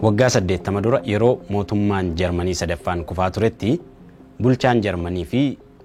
Waggaa 80 dura yeroo mootummaan Jarmanii sadaffaan kufaa turetti bulchaan Jarmanii fi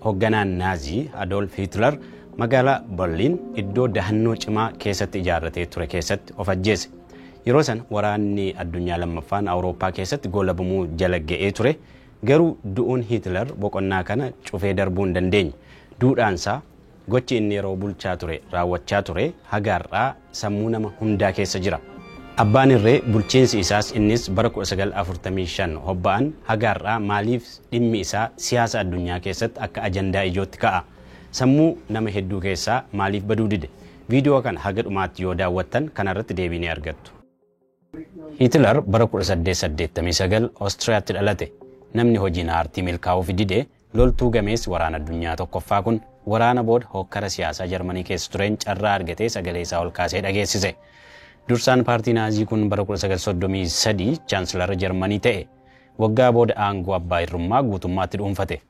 hoogganaan Naazii Adolf Hitler magaalaa Berliin iddoo dahannoo cimaa keessatti ijaarratee ture keessatti of ajjeese. Yeroo san waraanni addunyaa lammaffaan Awurooppaa keessatti goolabamuu jala ga'ee ture. Garuu du'uun Hitler boqonnaa kana cufee darbuu hin dandeenye. Duudhaansaa gochi inni yeroo bulchaa ture raawwachaa ture hagaarraa sammuu nama hundaa keessa jira. Abbaan irree bulchiinsi isaas innis bara 1945 hobba'an hagaarraa maaliif dhimmi isaa siyaasa addunyaa keessatti akka ajandaa ijootti ka'a. Sammuu nama hedduu keessaa maaliif baduu dide? Viidiyoo kana haga dhumaatti yoo daawwattan kanarratti deebii ni argattu. Hitler bara 1889 Oostiriyaatti dhalate. Namni hojiin aartii milkaa'uuf dide loltuu gameessi waraana addunyaa tokkoffaa kun waraana booda hokkara siyaasaa Jarmanii keessa tureen carraa argatee sagalee isaa ol kaasee dhageessise. Dursaan paartii Naazii kun bara 1933 chaansilara Jarmanii ta'e. Waggaa booda aangoo abbaa irrummaa guutummaatti dhuunfate.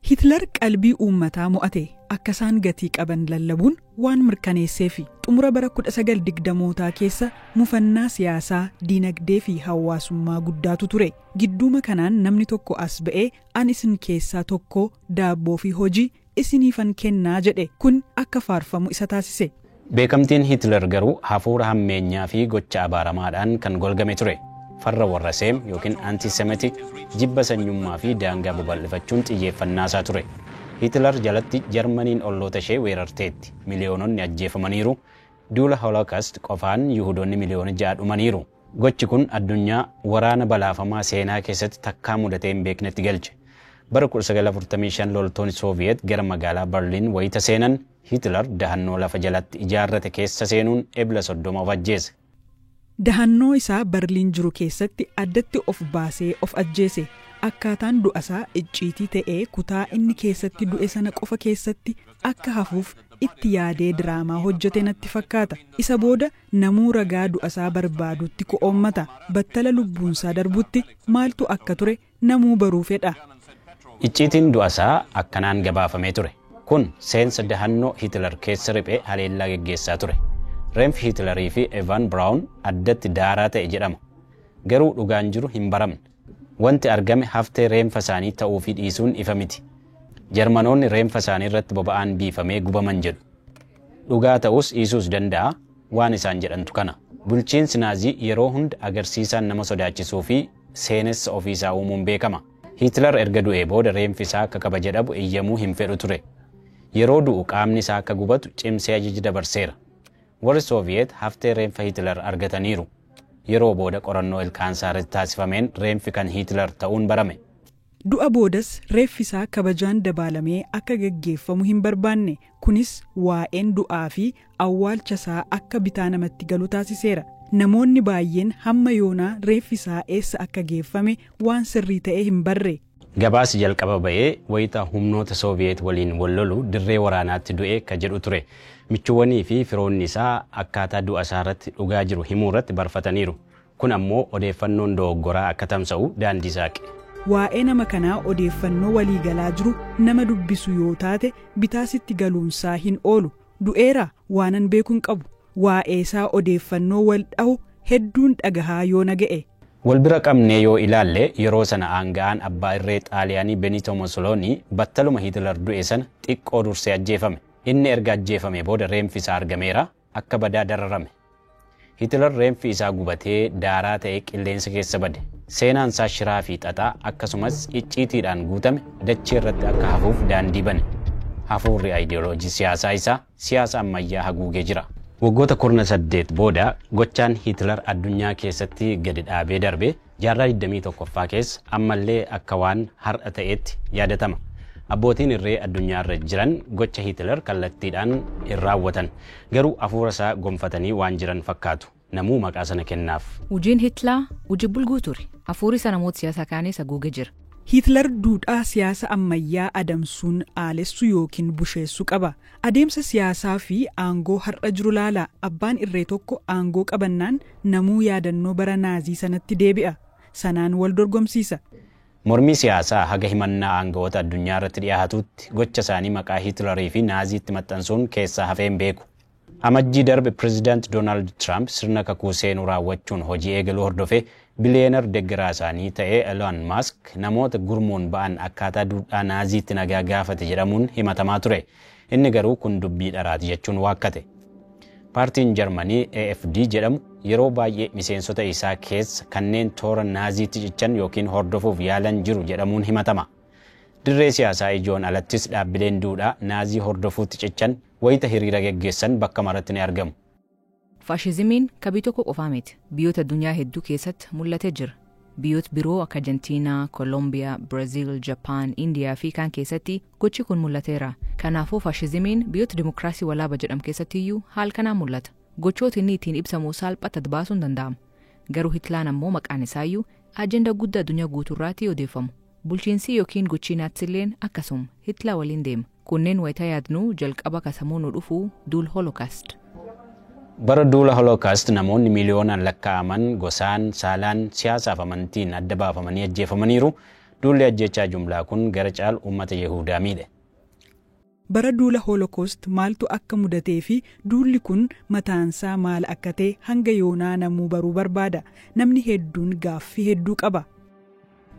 Hitler qalbii uummataa mo'ate akka isaan gatii qaban lallabuun waan mirkaneesseefi xumura bara 1920mootaa keessa mufannaa siyaasaa, diinagdee fi hawaasummaa guddaatu ture. Gidduuma kanaan namni tokko as ba'ee an isin keessaa tokko daabboo fi hojii isiniifan kennaa jedhe kun akka faarfamu isa taasise. Beekamtiin Hitler garuu hafuura hammeenyaa fi gocha abaaramaadhaan kan golgame ture. Farra warra seem yookiin antisemitic jibba sanyummaa fi daangaa babal'ifachuun xiyyeeffannaa isaa ture. Hitler jalatti Jarmaniin olloota ishee weerarteetti. Miliyoononni ajjeefamaniiru. Duula Holocaust qofaan Yihuudoonni miliyoona 6 dhumaniiru. Gochi kun addunyaa waraana balaafamaa seenaa keessatti takkaa mudatee hin beeknetti galche. Bara 1945 loltoonni Sooviyeet gara magaalaa Berliin wayita seenan Hitler dahannoo lafa jalatti ijaarrate keessa seenuun ebla 30 of ajjeese. Dahannoo isaa Berliin jiru keessatti addatti of baasee of ajjeese. Akkaataan du'asaa icciitii ta'ee kutaa inni keessatti du'e sana qofa keessatti akka hafuuf itti yaadee diraamaa hojjete natti fakkaata. Isa booda namuu ragaa du'asaa barbaadutti ko'oommata. Battala lubbuunsaa darbutti maaltu akka ture namuu baruu fedha. Icciitiin du'asaa akkanaan gabaafamee ture. Kun seensa dahannoo Hitler keessa riphee haleellaa geggeessaa ture. Reenfi Hitlerii fi Evan Braun addatti daaraa ta'e jedhama. Garuu dhugaan jiru hin baramne. Wanti argame haftee reenfa isaanii ta'uu fi dhiisuun ifa miti. Jarmanoonni reenfa isaanii irratti boba'aan biifamee gubaman jedhu. Dhugaa ta'us dhiisuus danda'a waan isaan jedhantu kana. Bulchiinsi Naazii yeroo hunda agarsiisaan nama sodaachisuu fi seenessa ofiisaa uumuun beekama. Hitler erga du'ee booda reenfi isaa akka kabaja dhabu eeyyamuu hin fedhu ture. Yeroo du'u qaamni isaa akka gubatu cimsee ajaja dabarseera. Warri Sooviyeet haftee reenfa Hitler argataniiru. Yeroo booda qorannoo ilkaansaa irratti taasifameen reenfi kan Hitler ta'uun barame. Du'a boodas reeffi isaa kabajaan dabaalamee akka gaggeeffamu hin barbaanne. Kunis waa'een du'aa fi awwaalcha isaa akka bitaa namatti galu taasiseera. Namoonni baay'een hamma yoonaa reeffi isaa eessa akka geeffame waan sirrii ta'e hin barre. Gabaasi jalqaba ba'ee wayita humnoota Sooviyeet waliin wallolu dirree waraanaatti du'e ka jedhu ture. Michuuwwanii fi firoonni isaa akkaataa du'a isaa irratti dhugaa jiru himuu irratti barfataniiru. Kun ammoo odeeffannoon dogoggoraa akka tamsa'u daandii saaqe. Waa'ee nama kanaa odeeffannoo waliigalaa jiru nama dubbisu yoo taate bitaasitti galuunsaa hin oolu. Du'eera waanan beekuun qabu. Waa'ee isaa odeeffannoo wal dhahu hedduun dhagahaa yoo naga'e. Wal bira qabnee yoo ilaalle yeroo sana aanga'aan abbaa irree Xaaliyaanii Benito Mussolini battaluma Hitler du'e sana xiqqoo dursee ajjeefame. Inni erga ajjeefame booda reenfi isaa argameera akka badaa dararame. Hitler reenfi isaa gubatee daaraa ta'ee qilleensa keessa bade. Seenaan isaa shiraa fi xaxaa akkasumas icciitiidhaan guutame dachee irratti akka hafuuf daandii bane. Hafuurri aayidiyooloojii siyaasaa isaa siyaasa ammayyaa haguugee jira. Waggoota 18 booda gochaan Hitler addunyaa keessatti gadi dhaabee darbe jaarraa 21ffaa keessa ammallee akka waan har'a ta'etti yaadatama. Abbootiin irree addunyaa irra jiran gocha Hitler kallattiidhaan hin raawwatan. Garuu hafuura isaa gonfatanii waan jiran fakkaatu. Namuu maqaa sana kennaaf. Hojiin Hitler hojii bulguu ture. Hafuurri isa namoota siyaasaa kaanis haguugee jira. Hitler duudhaa siyaasa ammayyaa adamsuun aalessu yookiin busheessu qaba. Adeemsa siyaasaa fi aangoo har'a jiru laala. Abbaan irree tokko aangoo qabannaan namuu yaadannoo bara Naazii sanatti deebi'a. Sanaan wal dorgomsiisa. Mormii siyaasaa haga himannaa aangawoota addunyaa irratti dhiyaatutti gocha isaanii maqaa Hitlerii fi Naaziitti maxxansuun keessaa hafeen beeku. Amajjii darbe Pireezidaant Doonaald Tiraamp sirna kakuu seenuu raawwachuun hojii eegaluu hordofee biliyeenar deeggaraa isaanii ta'ee Elon Musk namoota gurmuun ba'an akkaataa duudhaa naaziitti nagaa gaafate jedhamuun himatamaa ture. Inni garuu kun dubbii dharaati jechuun waakkate. Paartiin Jarmanii AFD jedhamu yeroo baay'ee miseensota isaa keessa kanneen toora naaziitti cichan yookiin hordofuuf yaalan jiru jedhamuun himatama. Dirree siyaasaa ijoon alattis dhaabbileen duudhaa naazii hordofuutti cichan wayita hiriira geggeessan bakka maratti ni argamu. Faashizimiin kabii tokko qofaa miti. Biyyoota addunyaa hedduu keessatti mul'atee jira. Biyyoota biroo akka Arjentiinaa, Koolombiyaa, Biraaziil, Japaan, Indiyaa fi kaan keessatti gochi kun mul'ateera. Kanaafuu faashizimiin biyyoota dimokiraasii walaaba jedhamu keessatti iyyuu haal kanaan mul'ata. Gochoota inni ittiin ibsamu salphatti baasuun danda'amu. Garuu Hitlaan ammoo maqaan isaayyuu ajandaa guddaa addunyaa guutuurraatti odeeffamu. Bulchiinsi yookiin gochi naatsilleen akkasuma Hitlaa waliin deema. Kunneen wayita yaadnu jalqaba kasamuu nu dhufu duul Holocaust. Bara duula Holocaust namoonni miliyoonaan lakkaa'aman gosaan, saalaan, siyaasaaf amantiin adda baafamanii ajjeefamaniiru. Duulli ajjechaa jumlaa kun gara caalu uummata Yihuudaa miidhe. Bara duula Holocaust maaltu akka mudatee fi duulli kun mataansaa maal akka ta'e hanga yoonaa namuu baruu barbaada. Namni hedduun gaaffii hedduu qaba.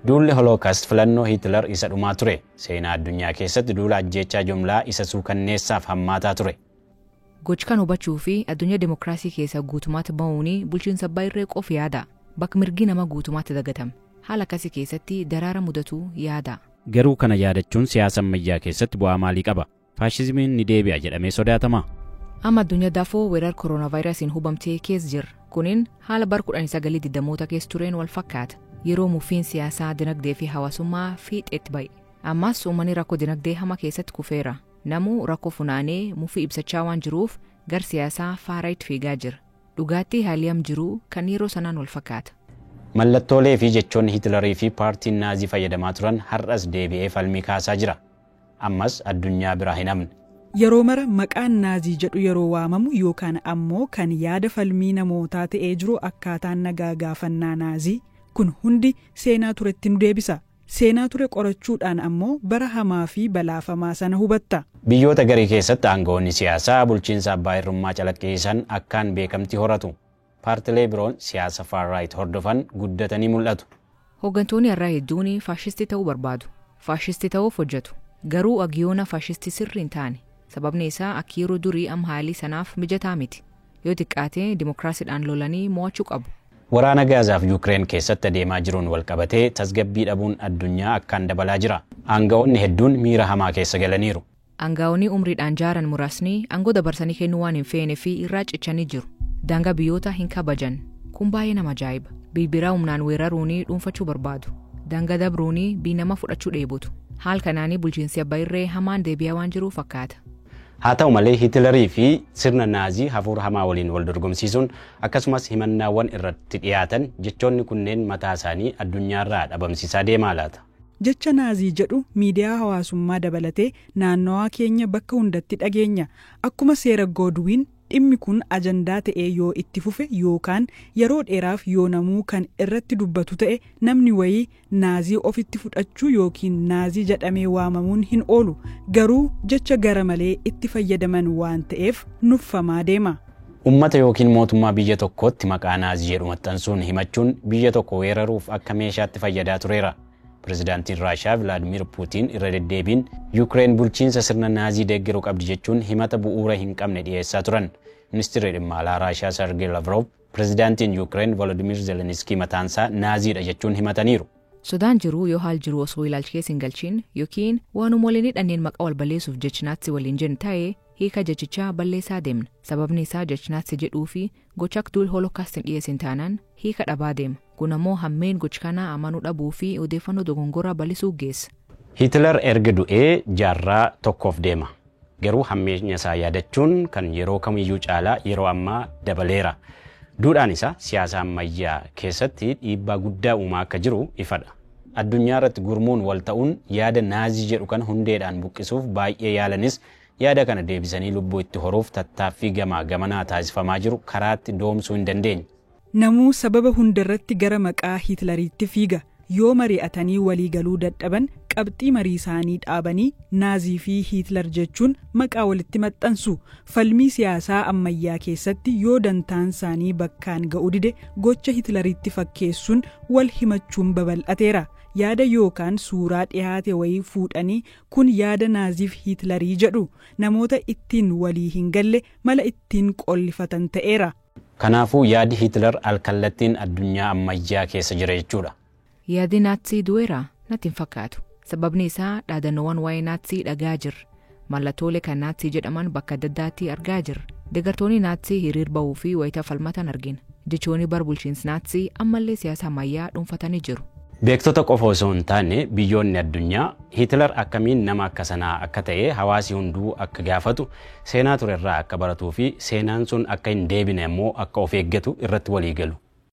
Duulli Holocaust filannoo Hitler isa dhumaa ture. Seenaa addunyaa keessatti duula ajjechaa jumlaa isa suukanneessaaf hammaataa ture. Gochi kan hubachuu fi addunyaa dimokiraasii keessa guutumaatti ba'uun bulchiinsa abbaa irree qofa yaada. Bakka mirgi nama guutumaatti dagatama. Haala akkasii keessatti daraara mudatu yaada. Garuu kana yaadachuun siyaasa ammayyaa keessatti bu'aa maalii qaba? Faashizimiin ni deebi'a jedhamee sodaatama. Amma addunyaa daafoo weerar kooronaavaayirasiin hubamtee keessa jira. Kunin haala bara 1920moota keessa tureen wal fakkaata. Yeroo muffiin siyaasaa, dinagdee fi hawaasummaa fiixeetti ba'e. Ammas uummanni rakkoo dinagdee hama keessatti kufeera. Namuu rakkoo funaanee muffii ibsachaa waan jiruuf gar siyaasaa faaraayitti fiigaa jira. Dhugaatti haaliyam jiru kan yeroo sanaan wal fakkaata. Mallattoolee fi jechoonni Hitlerii fi paartiin naazii fayyadamaa turan har'as deebi'ee falmii kaasaa jira. Ammas addunyaa biraa hin hafne. Yeroo mara maqaan naazii jedhu yeroo waamamu yookaan ammoo kan yaada falmii namootaa ta'ee jiru akkaataan nagaa gaafannaa naazii kun hundi seenaa turetti nu deebisa. Seenaa ture qorachuudhaan ammoo bara hamaa fi balaafamaa sana hubatta. Biyyoota garii keessatti aangawoonni siyaasaa bulchiinsa abbaa irrummaa calaqqisiisan akkaan beekamtii horatu. Paartilee biroon siyaasa faarraayit hordofan guddatanii mul'atu. Hooggantoonni har'aa hedduun faashistii ta'uu barbaadu. Faashistii ta'uuf hojjetu. Garuu agiyoona faashistii sirrii hin taane. Sababni isaa akka yeroo durii amma haalii sanaaf mijataa miti. Yoo xiqqaatee dimokiraasiidhaan lolanii mo'achuu qabu. Waraana Gaazaaf Yuukireen keessatti adeemaa jiruun walqabatee tasgabbii dhabuun addunyaa akkaan dabalaa jira. Aangawoonni hedduun miira hamaa keessa galaniiru. Aangawoonni umriidhaan jaaran muraasni aangoo dabarsanii kennuu waan hin feene fi irraa cichanii jiru. Daangaa biyyoota hin kabajan. Kun baay'ee nama ajaa'iba. Bilbiraa humnaan weeraruunii dhuunfachuu barbaadu. Daangaa dabruunii bii nama fudhachuu dheebotu. Haal kanaanii bulchiinsi abbaa irree hamaan deebi'aa waan jiru fakkaata. Haa ta'u malee Hitlerii fi sirna naazii hafuura hamaa waliin wal dorgomsiisuun akkasumas himannaawwan irratti dhiyaatan jechoonni kunneen mataa isaanii addunyaarraa dhabamsiisaa deemaa laata. Jecha naazii jedhu miidiyaa hawaasummaa dabalatee naannawaa keenya bakka hundatti dhageenya. Akkuma seera Goodwiin dhimmi kun ajandaa ta'ee yoo itti fufe yookaan yeroo dheeraaf yoo namuu kan irratti dubbatu ta'e namni wayii naazii ofitti fudhachuu yookiin naazii jedhamee waamamuun hin oolu. Garuu jecha gara malee itti fayyadaman waan ta'eef nuffamaa deema. Uummata yookiin mootummaa biyya tokkootti maqaa naazii jedhu maxxansuun himachuun biyya tokko weeraruuf akka meeshaatti fayyadaa tureera. Pireezidaantiin Raashiyaa Vilaadimir Puutiin irra deddeebiin Yuukireen bulchiinsa sirna naazii deeggaruu qabdi jechuun himata bu'uura hin qabne dhiyeessaa turan. Ministeerri dhimma alaa Raashiyaa Sergey Lavrov pireezidaantiin Yuukireen Volodimir Zelenskii mataansaa naaziidha jechuun himataniiru. Sodaan jiru yoo haal jiru osoo ilaalchee hin galchiin yookiin waanuma waliin hidhanneen maqaa wal balleessuuf jechinaatti waliin jennu ta'ee hiika jechichaa balleessaa deemna. Sababni isaa jechinaatti jedhuu fi gocha duul Holocaust hin dhiyeessin taanaan hiika dhabaa deema. Kun ammoo hammeen gocha kanaa amanuu dhabuu fi odeeffannoo dogongoraa bal'isuu geessa. Hitler erga du'ee jaarraa tokkoof deema. Garuu hammeenya isaa yaadachuun kan yeroo kamiyyuu caalaa yeroo ammaa dabaleera. Duudhaan isaa siyaasa ammayyaa keessatti dhiibbaa guddaa uumaa akka jiru ifadha. Addunyaa irratti gurmuun wal ta'uun yaada naazii jedhu kan hundeedhaan buqqisuuf baay'ee yaalanis yaada kana deebisanii lubbuu itti horuuf tattaaffii gamaa gamanaa taasifamaa jiru karaatti doomsuu hin dandeenye. Namuu sababa hundarratti gara maqaa Hitleriitti fiiga. Yoo mari'atanii walii galuu dadhaban qabxii marii isaanii dhaabanii naazii fi hiitlar jechuun maqaa walitti maxxansu. Falmii siyaasaa ammayyaa keessatti yoo dantaan isaanii bakkaan ga'uu dide gocha hiitlaritti fakkeessuun wal himachuun babal'ateera. Yaada yookaan suuraa dhiyaate wayii fuudhanii kun yaada naaziif hiitlarii jedhu namoota ittiin walii hin galle mala ittiin qollifatan ta'eera. Kanaafuu yaadi Hiitlar alkallattiin addunyaa ammayyaa keessa jira jechuudha. Yaadi Naazii du'eera natti hin fakkaatu. Sababni isaa dhaadannoowwan waa'ee Naazii dhagaa jirra. Mallattoolee kan Naazii jedhaman bakka adda addaatti argaa jirra. Deeggartoonni Naazii hiriir ba'uu fi wayita falmatan argina. Jechoonni bara bulchiinsi Naazii ammallee siyaasa ammayyaa dhuunfatanii jiru. Beektota qofa osoo hin taane biyyoonni addunyaa Hiitlar akkamiin nama akka sanaa akka ta'e hawaasi hunduu akka gaafatu seenaa ture irraa akka baratuu fi seenaan sun akka hin deebine immoo akka of eeggatu irratti walii galu.